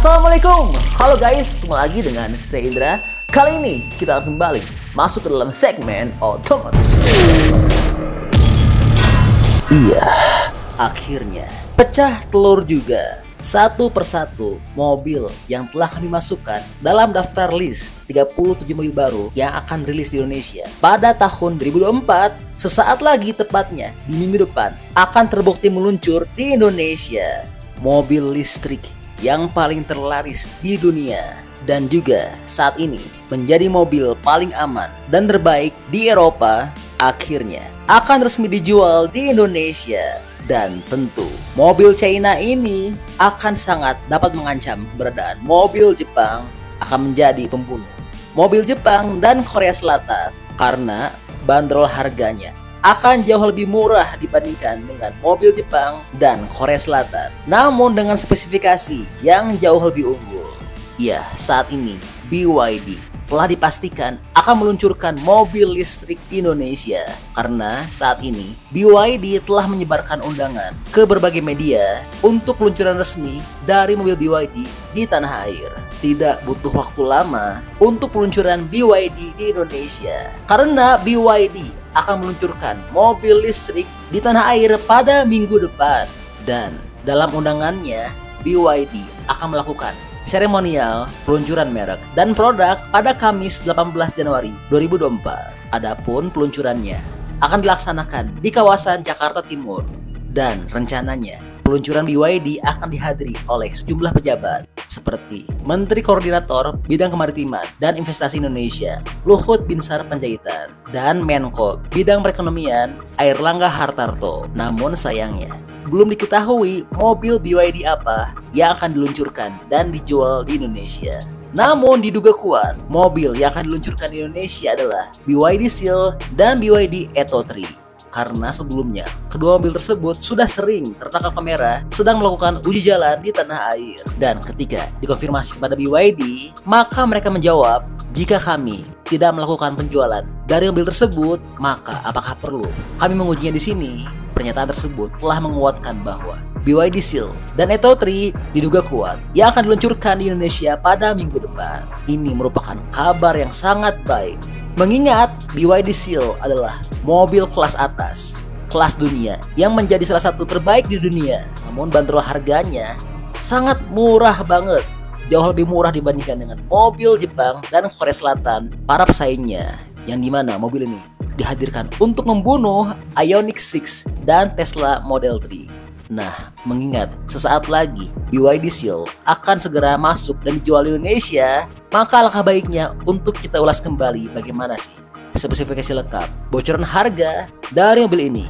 Assalamualaikum, halo guys, ketemu lagi dengan saya Indra. Kali ini kita akan kembali masuk ke dalam segmen otomotif. Iya, akhirnya pecah telur juga. Satu persatu mobil yang telah kami masukkan dalam daftar list 37 mobil baru yang akan rilis di Indonesia pada tahun 2024, sesaat lagi tepatnya di minggu depan akan terbukti meluncur di Indonesia. Mobil listrik yang paling terlaris di dunia dan juga saat ini menjadi mobil paling aman dan terbaik di Eropa akhirnya akan resmi dijual di Indonesia. Dan tentu mobil China ini akan sangat dapat mengancam keberadaan mobil Jepang akan menjadi pembunuh mobil Jepang dan Korea Selatan karena bandrol harganya akan jauh lebih murah dibandingkan dengan mobil Jepang dan Korea Selatan, namun dengan spesifikasi yang jauh lebih unggul. Ya, saat ini BYD telah dipastikan akan meluncurkan mobil listrik di Indonesia karena saat ini BYD telah menyebarkan undangan ke berbagai media untuk peluncuran resmi dari mobil BYD di tanah air. Tidak butuh waktu lama untuk peluncuran BYD di Indonesia karena BYD akan meluncurkan mobil listrik di tanah air pada minggu depan. Dan dalam undangannya BYD akan melakukan seremonial peluncuran merek dan produk pada Kamis 18 Januari 2024. Adapun peluncurannya akan dilaksanakan di kawasan Jakarta Timur dan rencananya peluncuran BYD akan dihadiri oleh sejumlah pejabat seperti Menteri Koordinator Bidang Kemaritiman dan Investasi Indonesia Luhut Binsar Panjaitan dan Menko Bidang Perekonomian Airlangga Hartarto. Namun sayangnya belum diketahui mobil BYD apa yang akan diluncurkan dan dijual di Indonesia. Namun diduga kuat mobil yang akan diluncurkan di Indonesia adalah BYD Seal dan BYD Atto 3. Karena sebelumnya kedua mobil tersebut sudah sering tertangkap kamera sedang melakukan uji jalan di tanah air. Dan ketika dikonfirmasi kepada BYD, maka mereka menjawab, jika kami tidak melakukan penjualan dari mobil tersebut, maka apakah perlu kami mengujinya di sini? Pernyataan tersebut telah menguatkan bahwa BYD Seal dan Atto 3 diduga kuat yang akan diluncurkan di Indonesia pada minggu depan. Ini merupakan kabar yang sangat baik, mengingat BYD Seal adalah mobil kelas atas, kelas dunia yang menjadi salah satu terbaik di dunia. Namun bandrol harganya sangat murah banget, jauh lebih murah dibandingkan dengan mobil Jepang dan Korea Selatan para pesaingnya, yang dimana mobil ini dihadirkan untuk membunuh Ioniq 6 dan Tesla Model 3. Nah, mengingat sesaat lagi BYD Seal akan segera masuk dan dijual di Indonesia, maka alangkah baiknya untuk kita ulas kembali bagaimana sih spesifikasi lengkap, bocoran harga dari mobil ini.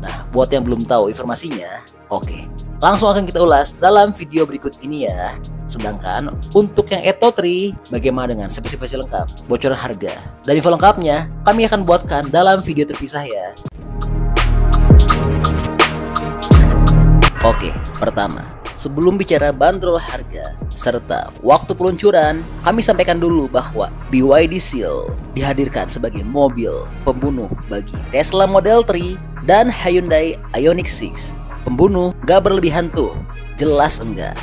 Nah, buat yang belum tahu informasinya, oke, langsung akan kita ulas dalam video berikut ini ya. Sedangkan untuk yang Atto 3, bagaimana dengan spesifikasi lengkap, bocoran harga, dan info lengkapnya kami akan buatkan dalam video terpisah ya. Oke, pertama, sebelum bicara bandrol harga serta waktu peluncuran, kami sampaikan dulu bahwa BYD Seal dihadirkan sebagai mobil pembunuh bagi Tesla Model 3 dan Hyundai Ioniq 6. Pembunuh gak berlebihan tuh, jelas enggak.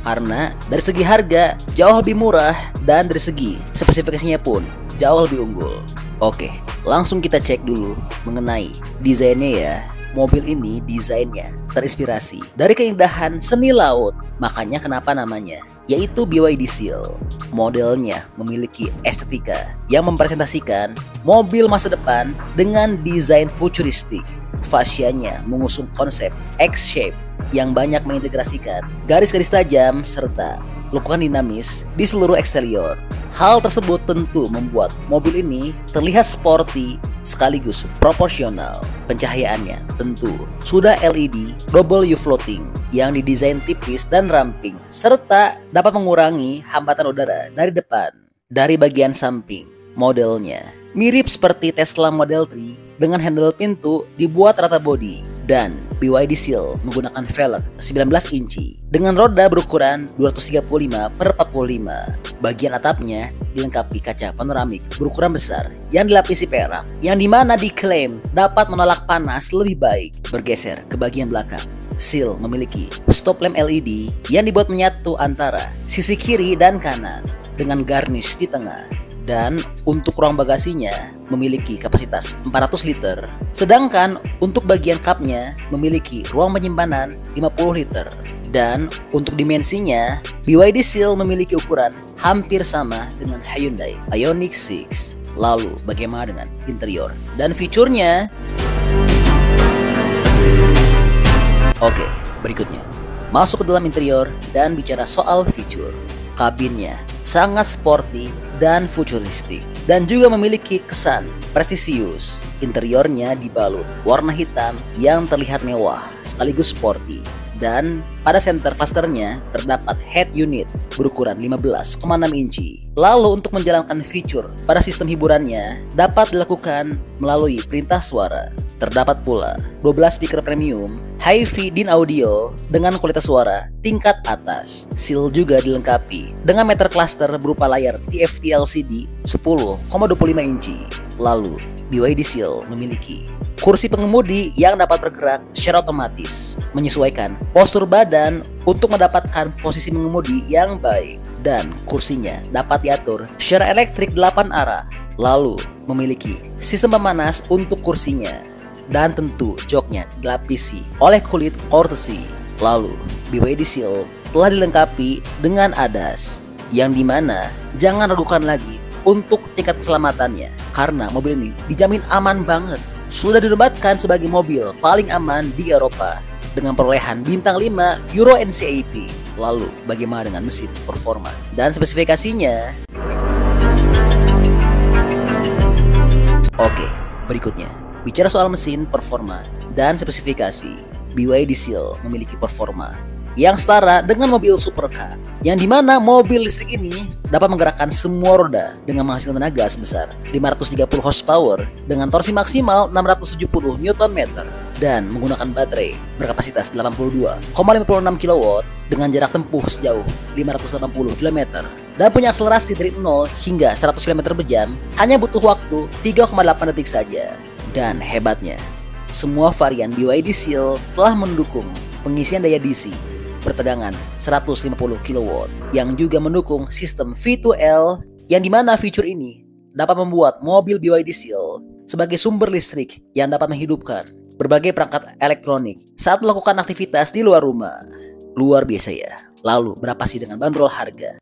Karena dari segi harga jauh lebih murah dan dari segi spesifikasinya pun jauh lebih unggul. Oke, langsung kita cek dulu mengenai desainnya ya. Mobil ini desainnya terinspirasi dari keindahan seni laut, makanya kenapa namanya yaitu BYD Seal. Modelnya memiliki estetika yang mempresentasikan mobil masa depan dengan desain futuristik. Fascianya mengusung konsep X-shape yang banyak mengintegrasikan garis-garis tajam serta lekukan dinamis di seluruh eksterior. Hal tersebut tentu membuat mobil ini terlihat sporty sekaligus proporsional. Pencahayaannya tentu sudah LED double U floating yang didesain tipis dan ramping serta dapat mengurangi hambatan udara dari depan. Dari bagian samping, modelnya mirip seperti Tesla Model 3 dengan handle pintu dibuat rata bodi, dan BYD Seal menggunakan velg 19 inci dengan roda berukuran 235/45. Bagian atapnya dilengkapi kaca panoramik berukuran besar yang dilapisi perak, yang dimana diklaim dapat menolak panas lebih baik. Bergeser ke bagian belakang, Seal memiliki stop lamp LED yang dibuat menyatu antara sisi kiri dan kanan dengan garnish di tengah. Dan untuk ruang bagasinya memiliki kapasitas 400 liter. Sedangkan untuk bagian cupnya memiliki ruang penyimpanan 50 liter. Dan untuk dimensinya, BYD Seal memiliki ukuran hampir sama dengan Hyundai Ioniq 6. Lalu bagaimana dengan interior dan fiturnya? Oke, berikutnya masuk ke dalam interior dan bicara soal fitur. Kabinnya sangat sporty dan futuristik dan juga memiliki kesan prestisius. Interiornya dibalut warna hitam yang terlihat mewah sekaligus sporty. Dan pada center clusternya terdapat head unit berukuran 15,6 inci. Lalu untuk menjalankan fitur pada sistem hiburannya dapat dilakukan melalui perintah suara. Terdapat pula 12 speaker premium hi-fi din audio dengan kualitas suara tingkat atas. Seal juga dilengkapi dengan meter cluster berupa layar TFT LCD 10,25 inci. Lalu BYD Seal memiliki kursi pengemudi yang dapat bergerak secara otomatis, menyesuaikan postur badan untuk mendapatkan posisi mengemudi yang baik, dan kursinya dapat diatur secara elektrik 8 arah. Lalu memiliki sistem pemanas untuk kursinya, dan tentu joknya dilapisi oleh kulit courtesy. Lalu BYD Seal telah dilengkapi dengan ADAS, yang dimana jangan ragukan lagi untuk tingkat keselamatannya, karena mobil ini dijamin aman banget. Sudah dinobatkan sebagai mobil paling aman di Eropa dengan perolehan bintang 5 Euro NCAP. Lalu bagaimana dengan mesin, performa, dan spesifikasinya? Oke, berikutnya bicara soal mesin, performa, dan spesifikasi. BYD Seal memiliki performa yang setara dengan mobil supercar, yang dimana mobil listrik ini dapat menggerakkan semua roda dengan menghasilkan tenaga sebesar 530 horsepower dengan torsi maksimal 670 Nm dan menggunakan baterai berkapasitas 82,56 kW dengan jarak tempuh sejauh 580 km dan punya akselerasi dari 0 hingga 100 km per jam hanya butuh waktu 3,8 detik saja. Dan hebatnya, semua varian BYD Seal telah mendukung pengisian daya DC bertegangan 150 kW yang juga mendukung sistem V2L, yang dimana fitur ini dapat membuat mobil BYD Seal sebagai sumber listrik yang dapat menghidupkan berbagai perangkat elektronik saat melakukan aktivitas di luar rumah. Luar biasa ya. Lalu berapa sih dengan bandrol harga?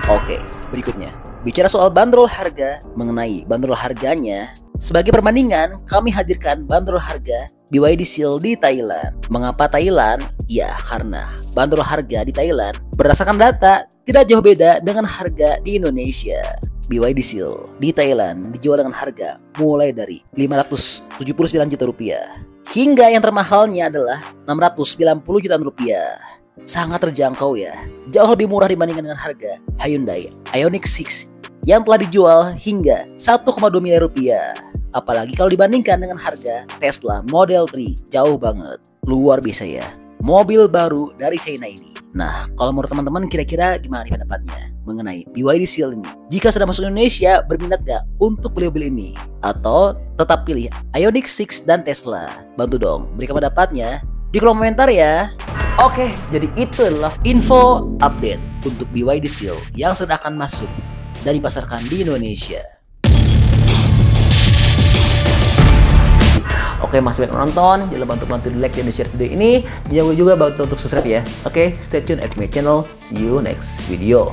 Oke, berikutnya bicara soal bandrol harga. Mengenai bandrol harganya, sebagai perbandingan, kami hadirkan bandrol harga BYD Seal di Thailand. Mengapa Thailand? Ya, karena bandrol harga di Thailand berdasarkan data tidak jauh beda dengan harga di Indonesia. BYD Seal di Thailand dijual dengan harga mulai dari 579 juta rupiah hingga yang termahalnya adalah 690 juta rupiah. Sangat terjangkau ya, jauh lebih murah dibandingkan dengan harga Hyundai Ioniq 6 yang telah dijual hingga 1,2 miliar rupiah. Apalagi kalau dibandingkan dengan harga Tesla Model 3, jauh banget. Luar biasa ya, mobil baru dari China ini. Nah, kalau menurut teman-teman kira-kira gimana nih pendapatnya mengenai BYD Seal ini? Jika sudah masuk Indonesia, berminat gak untuk beli mobil ini? Atau tetap pilih Ioniq 6 dan Tesla? Bantu dong, berikan pendapatnya di kolom komentar ya. Oke, jadi itu adalah info update untuk BYD Seal yang sudah akan masuk dan dipasarkan di Indonesia. Oke, masih banyak menonton, jangan lupa untuk bantu di like dan di share video ini. Jangan lupa juga bantu untuk subscribe ya. Oke, stay tune at my channel. See you next video.